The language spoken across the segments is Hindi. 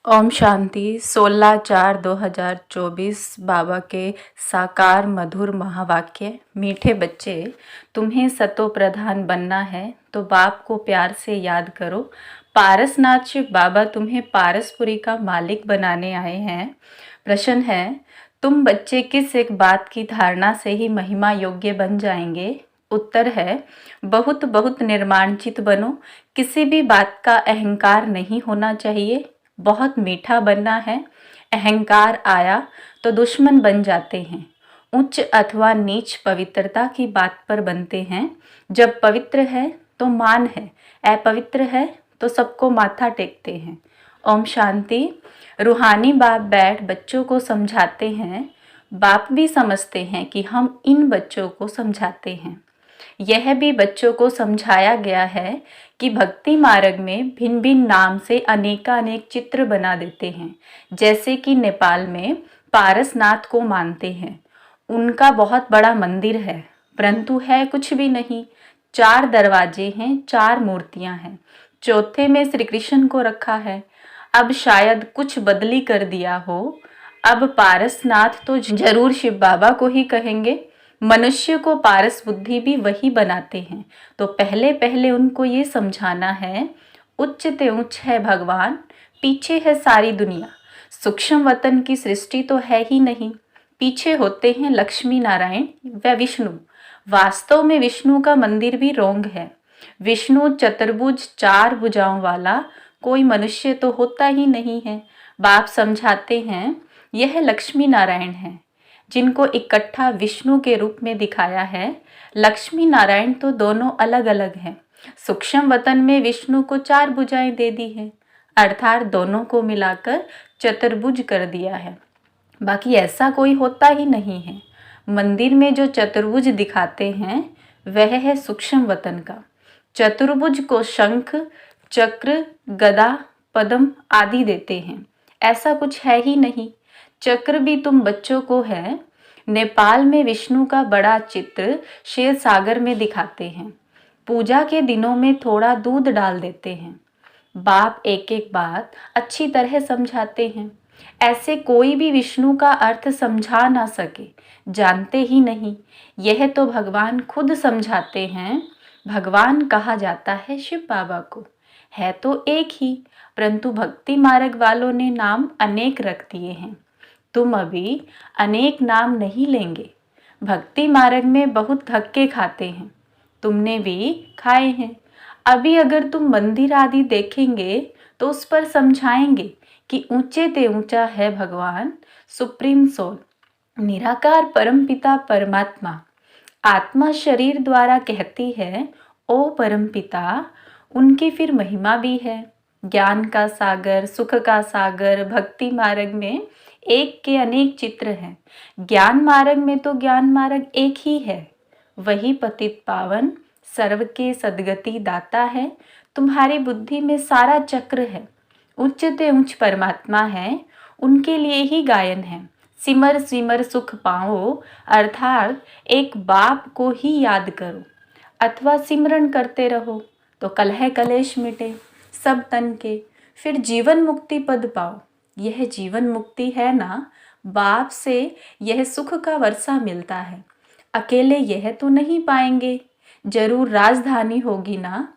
ओम शांति 16/4/2024 बाबा के साकार मधुर महावाक्य। मीठे बच्चे, तुम्हें सतो प्रधान बनना है तो बाप को प्यार से याद करो। पारसनाथ शिव बाबा तुम्हें पारसपुरी का मालिक बनाने आए हैं। प्रश्न है, तुम बच्चे किस एक बात की धारणा से ही महिमा योग्य बन जाएंगे? उत्तर है, बहुत बहुत निर्माणचित बनो। किसी भी बात का अहंकार नहीं होना चाहिए। बहुत मीठा बनना है। अहंकार आया तो दुश्मन बन जाते हैं। उच्च अथवा नीच पवित्रता की बात पर बनते हैं। जब पवित्र है तो मान है, अपवित्र है तो सबको माथा टेकते हैं। ओम शांति। रूहानी बाप बैठ बच्चों को समझाते हैं। बाप भी समझते हैं कि हम इन बच्चों को समझाते हैं। यह भी बच्चों को समझाया गया है कि भक्ति मार्ग में भिन्न भिन्न नाम से अनेकानेक चित्र बना देते हैं। जैसे कि नेपाल में पारसनाथ को मानते हैं, उनका बहुत बड़ा मंदिर है, परंतु है कुछ भी नहीं। 4 दरवाजे हैं, 4 मूर्तियां हैं, चौथे में श्री कृष्ण को रखा है। अब शायद कुछ बदली कर दिया हो। अब पारसनाथ तो जरूर शिव बाबा को ही कहेंगे। मनुष्य को पारस बुद्धि भी वही बनाते हैं। तो पहले पहले उनको ये समझाना है, उच्च ते उच्च है भगवान, पीछे है सारी दुनिया। सूक्ष्म वतन की सृष्टि तो है ही नहीं। पीछे होते हैं लक्ष्मी नारायण व विष्णु। वास्तव में विष्णु का मंदिर भी रोंग है। विष्णु चतुर्भुज 4 भुजाओं वाला कोई मनुष्य तो होता ही नहीं है। बाप समझाते हैं, यह लक्ष्मी नारायण है जिनको इकट्ठा विष्णु के रूप में दिखाया है। लक्ष्मी नारायण तो दोनों अलग अलग हैं। सूक्ष्म वतन में विष्णु को 4 भुजाएं दे दी है, अर्थात दोनों को मिलाकर चतुर्भुज कर दिया है। बाकी ऐसा कोई होता ही नहीं है। मंदिर में जो चतुर्भुज दिखाते हैं वह है सूक्ष्म वतन का। चतुर्भुज को शंख, चक्र, गदा, पद्म आदि देते हैं। ऐसा कुछ है ही नहीं। चक्र भी तुम बच्चों को है। नेपाल में विष्णु का बड़ा चित्र क्षीर सागर में दिखाते हैं। पूजा के दिनों में थोड़ा दूध डाल देते हैं। बाप एक एक बात अच्छी तरह समझाते हैं। ऐसे कोई भी विष्णु का अर्थ समझा ना सके, जानते ही नहीं। यह तो भगवान खुद समझाते हैं। भगवान कहा जाता है शिव बाबा को, है तो एक ही, परंतु भक्ति मार्ग वालों ने नाम अनेक रख दिए हैं। तुम अभी अनेक नाम नहीं लेंगे। भक्ति मार्ग में बहुत धक्के खाते हैं, तुमने भी खाए हैं। अभी अगर तुम मंदिर आदि देखेंगे तो उस पर समझाएंगे कि ऊंचे ते ऊंचा है भगवान, सुप्रीम सोल, निराकार परमपिता परमात्मा। आत्मा शरीर द्वारा कहती है, ओ परमपिता। उनकी फिर महिमा भी है। ज्ञान का सागर, सुख का सागर। भक्ति मार्ग में एक के अनेक चित्र हैं। ज्ञान मार्ग में तो ज्ञान मार्ग एक ही है। वही पतित पावन सर्व के सदगति दाता है। तुम्हारी बुद्धि में सारा चक्र है। उच्चते उच्च परमात्मा है, उनके लिए ही गायन है। सिमर सिमर सुख पाओ, अर्थात एक बाप को ही याद करो अथवा सिमरन करते रहो तो कलह कलेश मिटे सब तन के, फिर जीवन मुक्ति पद पाओ। यह जीवन मुक्ति है ना, बाप से यह सुख का वर्षा मिलता है। अकेले यह तो नहीं पाएंगे, जरूर राजधानी होगी ना।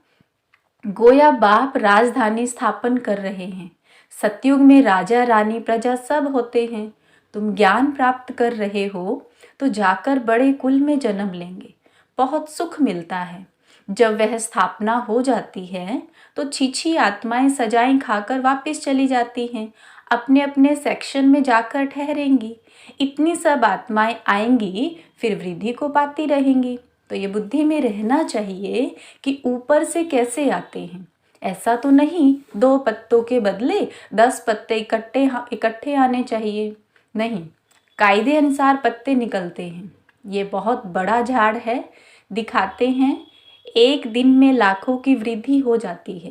गोया बाप राजधानी स्थापन कर रहे हैं। सतयुग में राजा रानी प्रजा सब होते हैं। तुम ज्ञान प्राप्त कर रहे हो तो जाकर बड़े कुल में जन्म लेंगे, बहुत सुख मिलता है। जब वह स्थापना हो जाती है तो छीछी आत्माएं सजाएं खाकर वापस चली जाती हैं, अपने अपने सेक्शन में जाकर ठहरेंगी। इतनी सब आत्माएं आएंगी, फिर वृद्धि को पाती रहेंगी। तो ये बुद्धि में रहना चाहिए कि ऊपर से कैसे आते हैं। ऐसा तो नहीं 2 पत्तों के बदले 10 पत्ते इकट्ठे आने चाहिए। नहीं, कायदे अनुसार पत्ते निकलते हैं। ये बहुत बड़ा झाड़ है, दिखाते हैं एक दिन में लाखों की वृद्धि हो जाती है।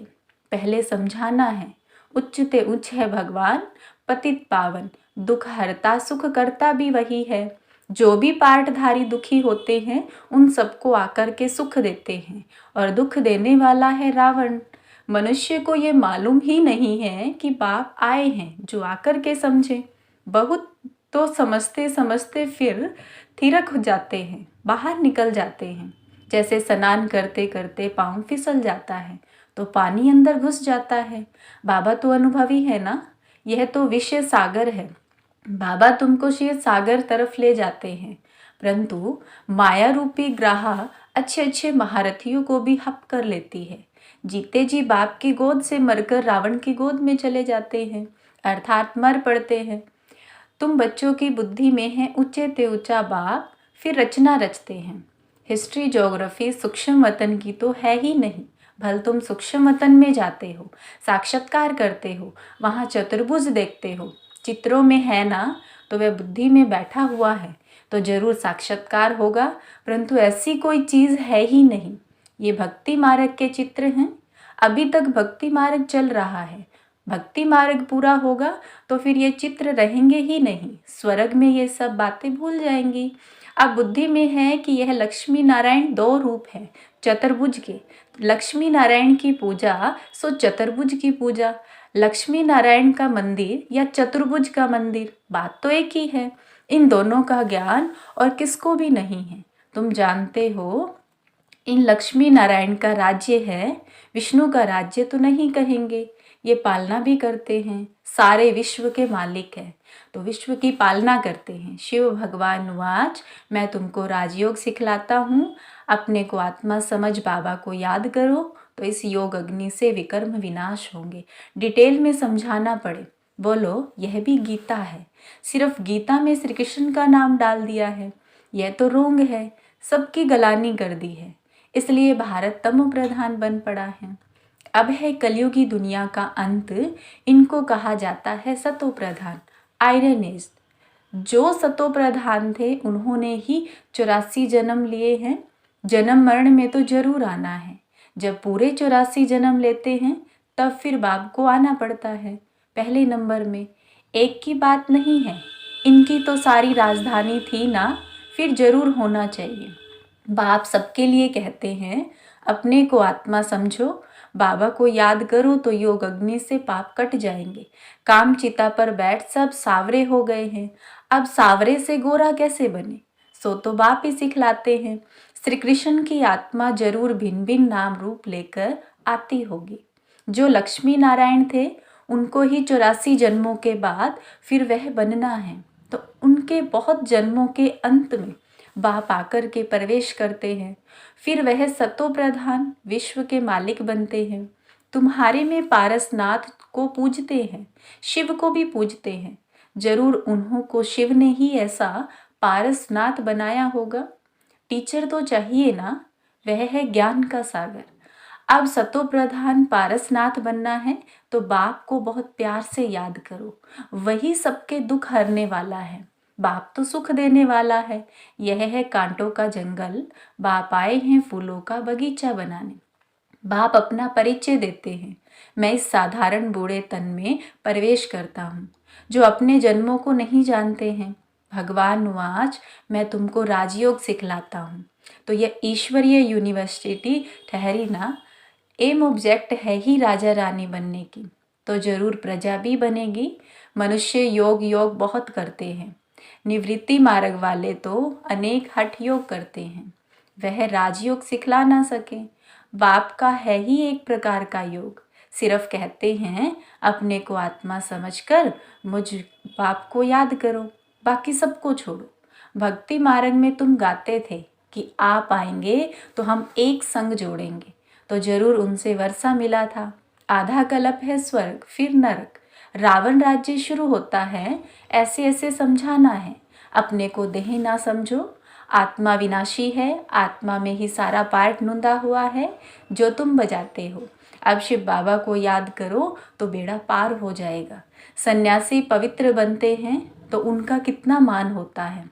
पहले समझाना है, उच्च ते उच्च है भगवान, पतित पावन, दुख हरता सुख करता भी वही है। जो भी पार्टधारी दुखी होते हैं उन सबको आकर के सुख देते हैं, और दुख देने वाला है रावण। मनुष्य को ये मालूम ही नहीं है कि बाप आए हैं जो आकर के समझे। बहुत तो समझते समझते फिर थिरक हो जाते हैं, बाहर निकल जाते हैं। जैसे स्नान करते करते पाँव फिसल जाता है तो पानी अंदर घुस जाता है। बाबा तो अनुभवी है ना, यह तो विषय सागर है। बाबा तुमको शिव सागर तरफ ले जाते हैं, परंतु माया रूपी ग्राह अच्छे अच्छे महारथियों को भी हप कर लेती है। जीते जी बाप की गोद से मरकर रावण की गोद में चले जाते हैं, अर्थात मर पड़ते हैं। तुम बच्चों की बुद्धि में है ऊंचे ते ऊंचा बाप, फिर रचना रचते हैं। हिस्ट्री ज्योग्राफी सूक्ष्म वतन की तो है ही नहीं, भल तुम सूक्ष्म वतन में जाते हो, साक्षात्कार करते हो, वहाँ चतुर्भुज देखते हो, चित्रों में है ना, तो वह बुद्धि में बैठा हुआ है तो जरूर साक्षात्कार होगा, परंतु ऐसी कोई चीज़ है ही नहीं। ये भक्ति मार्ग के चित्र हैं। अभी तक भक्ति मार्ग चल रहा है, भक्ति मार्ग पूरा होगा तो फिर ये चित्र रहेंगे ही नहीं, स्वर्ग में ये सब बातें भूल जाएंगी। अब बुद्धि में है कि यह लक्ष्मी नारायण दो रूप है चतुर्भुज के। लक्ष्मी नारायण की पूजा सो चतुर्भुज की पूजा, लक्ष्मी नारायण का मंदिर या चतुर्भुज का मंदिर, बात तो एक ही है। इन दोनों का ज्ञान और किसको भी नहीं है। तुम जानते हो इन लक्ष्मी नारायण का राज्य है, विष्णु का राज्य तो नहीं कहेंगे। ये पालना भी करते हैं, सारे विश्व के मालिक हैं तो विश्व की पालना करते हैं। शिव भगवान वाच, मैं तुमको राजयोग सिखलाता हूँ, अपने को आत्मा समझ बाबा को याद करो तो इस योग अग्नि से विकर्म विनाश होंगे। डिटेल में समझाना पड़े, बोलो यह भी गीता है, सिर्फ गीता में श्री कृष्ण का नाम डाल दिया है, यह तो रोंग है, सबकी गलानी कर दी है, इसलिए भारत तमो प्रधान बन पड़ा है। अब है कलयुगी दुनिया का अंत, इनको कहा जाता है सतो प्रधान, आयरन एज। जो सतो प्रधान थे उन्होंने ही 84 जन्म लिए हैं। जन्म मरण में तो जरूर आना है, जब पूरे 84 जन्म लेते हैं तब फिर बाप को आना पड़ता है। पहले नंबर में एक की बात नहीं है, इनकी तो सारी राजधानी थी ना, फिर जरूर होना चाहिए। बाप सबके लिए कहते हैं अपने को आत्मा समझो, बाबा को याद करो तो योग अग्नि से पाप कट जाएंगे। काम चिता पर बैठ सब सावरे हो गए हैं, अब सावरे से गोरा कैसे बने, सो तो बाप ही सिखलाते हैं। श्री कृष्ण की आत्मा जरूर भिन्न भिन्न नाम रूप लेकर आती होगी। जो लक्ष्मी नारायण थे उनको ही 84 जन्मों के बाद फिर वह बनना है, तो उनके बहुत जन्मों के अंत में बाप आकर के प्रवेश करते हैं, फिर वह सतो प्रधान विश्व के मालिक बनते हैं। तुम्हारे में पारसनाथ को पूजते हैं, शिव को भी पूजते हैं, जरूर उन्हों को शिव ने ही ऐसा पारसनाथ बनाया होगा। टीचर तो चाहिए ना, वह है ज्ञान का सागर। अब सतो प्रधान पारसनाथ बनना है तो बाप को बहुत प्यार से याद करो, वही सबके दुख हरने वाला है। बाप तो सुख देने वाला है। यह है कांटों का जंगल, बाप आए हैं फूलों का बगीचा बनाने। बाप अपना परिचय देते हैं, मैं इस साधारण बूढ़े तन में प्रवेश करता हूँ, जो अपने जन्मों को नहीं जानते हैं। भगवान वाच, मैं तुमको राजयोग सिखलाता हूँ, तो यह ईश्वरीय यूनिवर्सिटी ठहरी ना। एम ऑब्जेक्ट है ही राजा रानी बनने की, तो जरूर प्रजा भी बनेगी। मनुष्य योग योग बहुत करते हैं, निवृत्ति मार्ग वाले तो अनेक हठ योग करते हैं, वह राजयोग सिखला ना सके। बाप का है ही एक प्रकार का योग, सिर्फ कहते हैं अपने को आत्मा समझकर मुझ बाप को याद करो, बाकी सबको छोड़ो। भक्ति मार्ग में तुम गाते थे कि आप आएंगे तो हम एक संग जोड़ेंगे, तो जरूर उनसे वर्षा मिला था। आधा कल्प है स्वर्ग फिर नरक, रावण राज्य शुरू होता है, ऐसे ऐसे समझाना है। अपने को देह ना समझो, आत्मा विनाशी है, आत्मा में ही सारा पार्ट नुंदा हुआ है जो तुम बजाते हो। अब शिव बाबा को याद करो तो बेड़ा पार हो जाएगा। सन्यासी पवित्र बनते हैं तो उनका कितना मान होता है,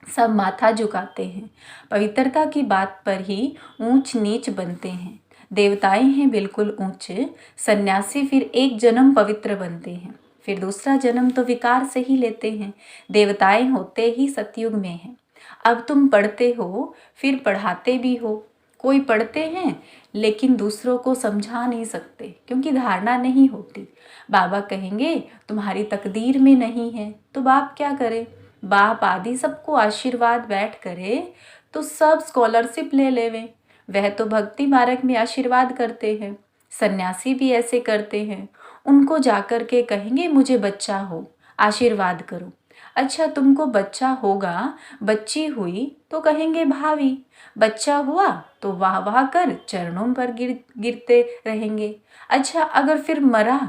सब माथा झुकाते हैं। पवित्रता की बात पर ही ऊंच नीच बनते हैं। देवताएं हैं बिल्कुल ऊंचे, सन्यासी फिर एक जन्म पवित्र बनते हैं, फिर दूसरा जन्म तो विकार से ही लेते हैं। देवताएं होते ही सतयुग में हैं। अब तुम पढ़ते हो फिर पढ़ाते भी हो, कोई पढ़ते हैं लेकिन दूसरों को समझा नहीं सकते क्योंकि धारणा नहीं होती। बाबा कहेंगे तुम्हारी तकदीर में नहीं है, तो बाप क्या करे? बाप आदि सबको आशीर्वाद बैठ करे तो सब स्कॉलरशिप ले लेवे। वह तो भक्ति मार्ग में आशीर्वाद करते हैं, सन्यासी भी ऐसे करते हैं। उनको जाकर के कहेंगे मुझे बच्चा हो, आशीर्वाद करो। अच्छा तुमको बच्चा होगा, बच्ची हुई तो कहेंगे भावी, बच्चा हुआ तो वाह वाह कर चरणों पर गिरते रहेंगे। अच्छा अगर फिर मरा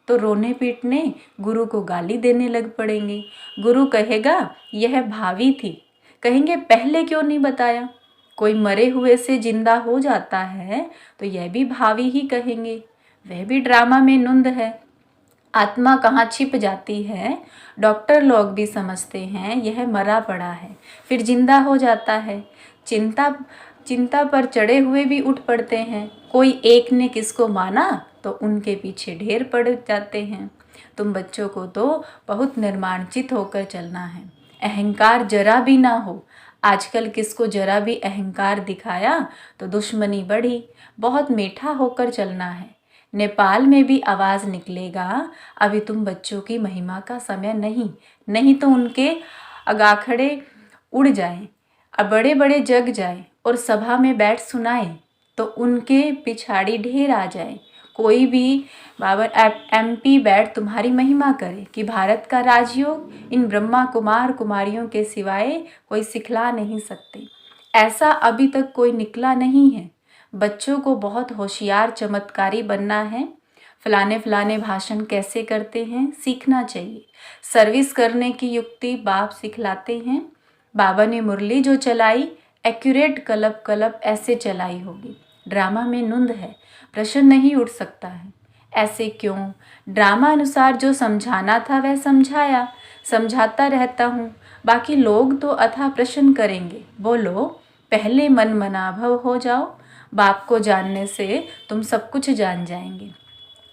तो रोने पीटने गुरु को गाली देने लग पड़ेंगे। गुरु कहेगा यह भावी थी, कहेंगे पहले क्यों नहीं बताया? कोई मरे हुए से जिंदा हो जाता है तो यह भी भावी ही कहेंगे, वह भी ड्रामा में धुंध है। आत्मा कहाँ छिप जाती है, डॉक्टर लोग भी समझते हैं यह मरा पड़ा है, फिर जिंदा हो जाता है। चिंता पर चढ़े हुए भी उठ पड़ते हैं। कोई एक ने किसको माना तो उनके पीछे ढेर पड़ जाते हैं। तुम बच्चों को तो बहुत निर्माणचित होकर चलना है, अहंकार जरा भी ना हो। आजकल किसको जरा भी अहंकार दिखाया तो दुश्मनी बढ़ी। बहुत मीठा होकर चलना है। नेपाल में भी आवाज़ निकलेगा, अभी तुम बच्चों की महिमा का समय नहीं तो उनके अगाखड़े उड़ जाएं, अब बड़े बड़े जग जाए और सभा में बैठ सुनाए तो उनके पिछाड़ी ढेर आ जाए। कोई भी बाबर MP बैठ तुम्हारी महिमा करे कि भारत का राजयोग इन ब्रह्मा कुमार कुमारियों के सिवाय कोई सिखला नहीं सकते। ऐसा अभी तक कोई निकला नहीं है। बच्चों को बहुत होशियार चमत्कारी बनना है। फलाने भाषण कैसे करते हैं सीखना चाहिए। सर्विस करने की युक्ति बाप सिखलाते हैं। बाबा ने मुरली जो चलाई एक्यूरेट कलब कलब ऐसे चलाई होगी। ड्रामा में धुंध है, प्रश्न नहीं उठ सकता है। ऐसे क्यों? ड्रामा अनुसार जो समझाना था वह समझाया, समझाता रहता हूँ। बाकी लोग तो अथाह प्रश्न करेंगे। बोलो पहले मन मनाभव हो जाओ, बाप को जानने से तुम सब कुछ जान जाएंगे।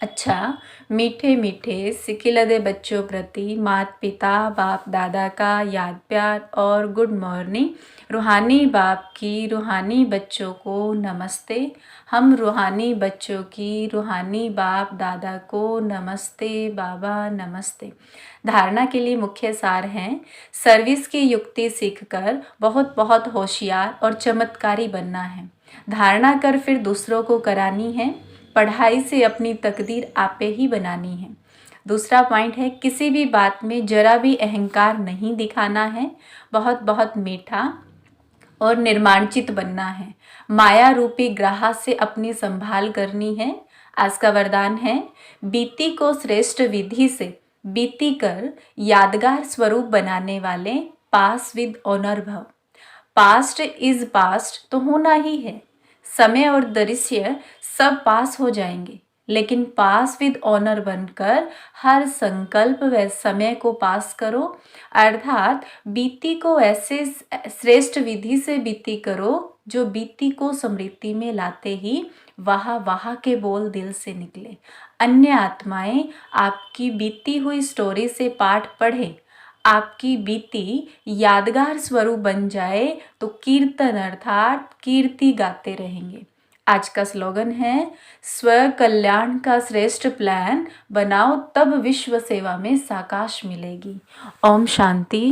अच्छा मीठे मीठे सिखिलदे बच्चों प्रति माता पिता बाप दादा का याद प्यार और गुड मॉर्निंग। रूहानी बाप की रूहानी बच्चों को नमस्ते। हम रूहानी बच्चों की रूहानी बाप दादा को नमस्ते। बाबा नमस्ते। धारणा के लिए मुख्य सार हैं, सर्विस की युक्ति सीखकर बहुत बहुत होशियार और चमत्कारी बनना है। धारणा कर फिर दूसरों को करानी है। पढ़ाई से अपनी तकदीर आपे ही बनानी है। दूसरा पॉइंट है, किसी भी बात में जरा भी अहंकार नहीं दिखाना है। बहुत बहुत मीठा और निर्माणचित बनना है। माया रूपी ग्राह से अपनी संभाल करनी है। आज का वरदान है, बीती को श्रेष्ठ विधि से बीती कर यादगार स्वरूप बनाने वाले पास विद ऑनर भव। पास्ट इज पास्ट तो होना ही है। समय और दृश्य सब पास हो जाएंगे, लेकिन पास विद ऑनर बनकर हर संकल्प व समय को पास करो। अर्थात बीती को ऐसे श्रेष्ठ विधि से बीती करो जो बीती को स्मृति में लाते ही वाह वाह के बोल दिल से निकले। अन्य आत्माएं आपकी बीती हुई स्टोरी से पाठ पढ़े, आपकी बीती यादगार स्वरूप बन जाए तो कीर्तन अर्थात कीर्ति गाते रहेंगे। आज का स्लोगन है, स्व कल्याण का श्रेष्ठ प्लान बनाओ तब विश्व सेवा में साकाश मिलेगी। ओम शांति।